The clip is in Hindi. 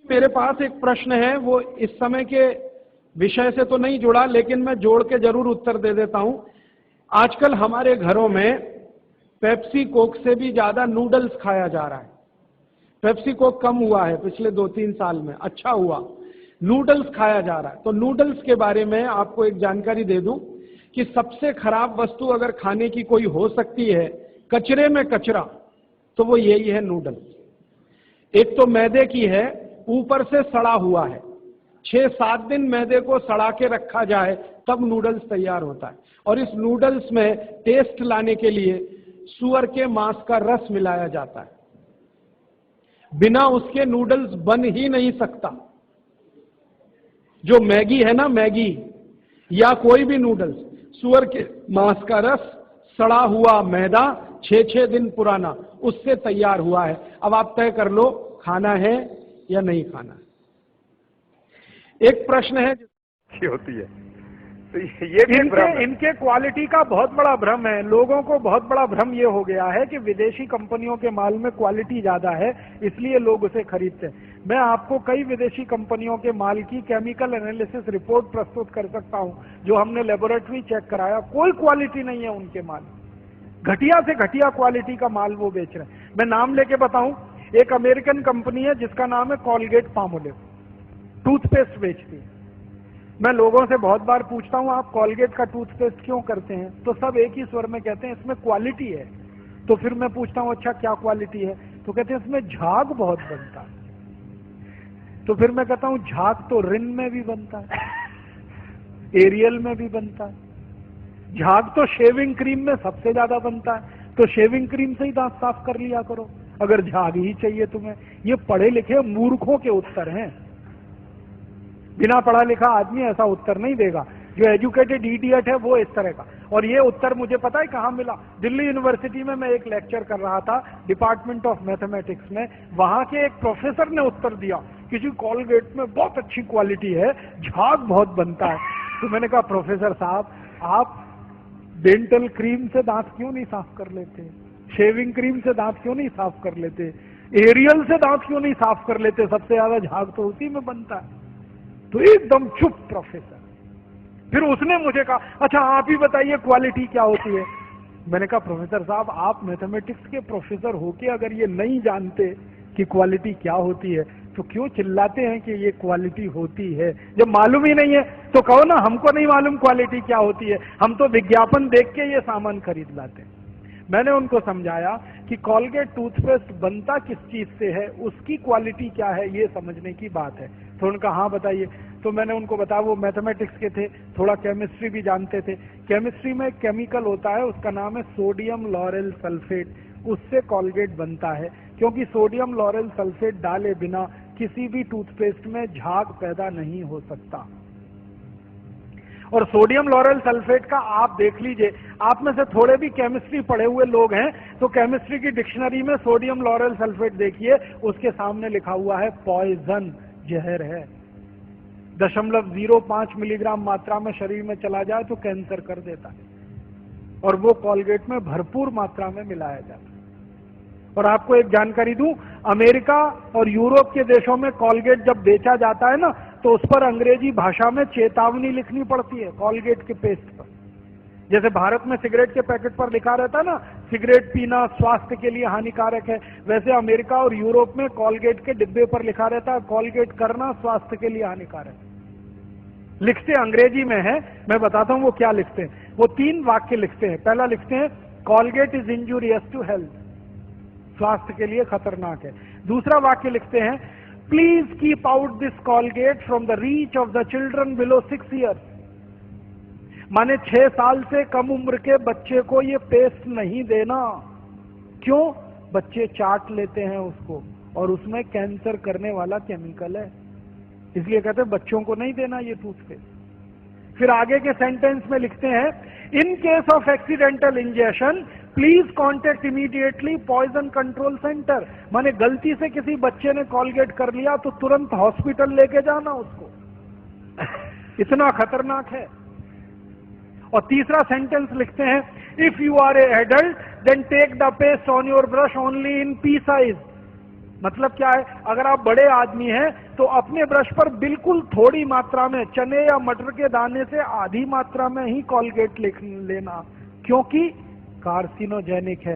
मेरे पास एक प्रश्न है, वो इस समय के विषय से तो नहीं जुड़ा, लेकिन मैं जोड़ के जरूर उत्तर दे देता हूं। आजकल हमारे घरों में पेप्सी कोक से भी ज्यादा नूडल्स खाया जा रहा है। पेप्सी कोक कम हुआ है पिछले 2-3 साल में, अच्छा हुआ, नूडल्स खाया जा रहा है। तो नूडल्स के बारे में आपको एक जानकारी दे दूं कि सबसे खराब वस्तु अगर खाने की कोई हो सकती है, कचरे में कचरा, तो वो यही है नूडल्स। एक तो मैदे की है, ऊपर से सड़ा हुआ है। 6-7 दिन मैदे को सड़ा के रखा जाए तब नूडल्स तैयार होता है। और इस नूडल्स में टेस्ट लाने के लिए सूअर के मांस का रस मिलाया जाता है। बिना उसके नूडल्स बन ही नहीं सकता। जो मैगी है ना, मैगी या कोई भी नूडल्स, सूअर के मांस का रस, सड़ा हुआ मैदा, 6-6 दिन पुराना, उससे तैयार हुआ है। अब आप तय कर लो खाना है या नहीं खाना। एक प्रश्न है होती है, तो ये भी इनके क्वालिटी का बहुत बड़ा भ्रम है। लोगों को बहुत बड़ा भ्रम ये हो गया है कि विदेशी कंपनियों के माल में क्वालिटी ज्यादा है, इसलिए लोग उसे खरीदते हैं। मैं आपको कई विदेशी कंपनियों के माल की केमिकल एनालिसिस रिपोर्ट प्रस्तुत कर सकता हूं, जो हमने लेबोरेटरी चेक कराया, कोई क्वालिटी नहीं है उनके माल। घटिया से घटिया क्वालिटी का माल वो बेच रहे हैं। मैं नाम लेके बताऊं, एक अमेरिकन कंपनी है जिसका नाम है कॉलगेट पामोलिव, टूथपेस्ट बेचती है। मैं लोगों से बहुत बार पूछता हूं, आप कॉलगेट का टूथपेस्ट क्यों करते हैं, तो सब एक ही स्वर में कहते हैं इसमें क्वालिटी है। तो फिर मैं पूछता हूं अच्छा क्या क्वालिटी है, तो कहते हैं इसमें झाग बहुत बनता है। तो फिर मैं कहता हूं झाग तो रिन में भी बनता है, एरियल में भी बनता है। झाग तो शेविंग क्रीम में सबसे ज्यादा बनता है, तो शेविंग क्रीम से ही दांत साफ कर लिया करो अगर झाग ही चाहिए तुम्हें। ये पढ़े लिखे मूर्खों के उत्तर हैं। बिना पढ़ा लिखा आदमी ऐसा उत्तर नहीं देगा। जो एजुकेटेड इडियट है वो इस तरह का। और ये उत्तर मुझे पता है कहां मिला, दिल्ली यूनिवर्सिटी में मैं एक लेक्चर कर रहा था डिपार्टमेंट ऑफ मैथमेटिक्स में। वहां के एक प्रोफेसर ने उत्तर दिया, किसी कॉलगेट में बहुत अच्छी क्वालिटी है, झाग बहुत बनता है। तो मैंने कहा प्रोफेसर साहब, आप डेंटल क्रीम से दांत क्यों नहीं साफ कर लेते, शेविंग क्रीम से दांत क्यों नहीं साफ कर लेते, एरियल से दांत क्यों नहीं साफ कर लेते, सबसे ज्यादा झाग तो उसी में बनता है। तो एकदम चुप प्रोफेसर। फिर उसने मुझे कहा अच्छा आप ही बताइए क्वालिटी क्या होती है। मैंने कहा प्रोफेसर साहब, आप मैथमेटिक्स के प्रोफेसर होके अगर ये नहीं जानते कि क्वालिटी क्या होती है तो क्यों चिल्लाते हैं कि ये क्वालिटी होती है। जब मालूम ही नहीं है तो कहो ना हमको नहीं मालूम क्वालिटी क्या होती है, हम तो विज्ञापन देख के ये सामान खरीद लाते हैं। मैंने उनको समझाया कि कॉलगेट टूथपेस्ट बनता किस चीज से है, उसकी क्वालिटी क्या है, ये समझने की बात है। तो उनका हाँ बताइए। तो मैंने उनको बताया, वो मैथमेटिक्स के थे, थोड़ा केमिस्ट्री भी जानते थे। केमिस्ट्री में एक केमिकल होता है, उसका नाम है सोडियम लॉरेल सल्फेट, उससे कॉलगेट बनता है। क्योंकि सोडियम लॉरेल सल्फेट डाले बिना किसी भी टूथपेस्ट में झाग पैदा नहीं हो सकता। और सोडियम लॉरेल सल्फेट का आप देख लीजिए, आप में से थोड़े भी केमिस्ट्री पढ़े हुए लोग हैं तो केमिस्ट्री की डिक्शनरी में सोडियम लॉरेल सल्फेट देखिए, उसके सामने लिखा हुआ है पॉइजन, जहर है। 0.05 मिलीग्राम मात्रा में शरीर में चला जाए तो कैंसर कर देता है, और वो कॉलगेट में भरपूर मात्रा में मिलाया जाता है। और आपको एक जानकारी दूं, अमेरिका और यूरोप के देशों में कॉलगेट जब बेचा जाता है ना, तो उस पर अंग्रेजी भाषा में चेतावनी लिखनी पड़ती है कॉलगेट के पेस्ट पर। जैसे भारत में सिगरेट के पैकेट पर लिखा रहता है ना, सिगरेट पीना स्वास्थ्य के लिए हानिकारक है, वैसे अमेरिका और यूरोप में कॉलगेट के डिब्बे पर लिखा रहता है कॉलगेट करना स्वास्थ्य के लिए हानिकारक है। लिखते अंग्रेजी में है, मैं बताता हूं वो क्या लिखते हैं। वो 3 वाक्य लिखते हैं। पहला लिखते हैं Colgate is injurious to health, स्वास्थ्य के लिए खतरनाक है। दूसरा वाक्य लिखते हैं please keep out this Colgate from the reach of the children below 6 years, माने 6 साल से कम उम्र के बच्चे को ये पेस्ट नहीं देना। क्यों? बच्चे चाट लेते हैं उसको और उसमें कैंसर करने वाला केमिकल है, इसलिए कहते हैं बच्चों को नहीं देना ये टूथपेस्ट। फिर आगे के सेंटेंस में लिखते हैं in case of accidental injection please contact immediately poison control centre, माने गलती से किसी बच्चे ने कॉलगेट कर लिया तो तुरंत हॉस्पिटल लेके जाना उसको, इतना खतरनाक है। और तीसरा सेंटेंस लिखते हैं if you are a adult then take the paste on your brush only in pea size, मतलब क्या है, अगर आप बड़े आदमी हैं तो अपने ब्रश पर बिल्कुल थोड़ी मात्रा में चने या मटर के दाने से आधी मात्रा में ही कॉलगेट लेना, क्योंकि कार्सिनोजेनिक है।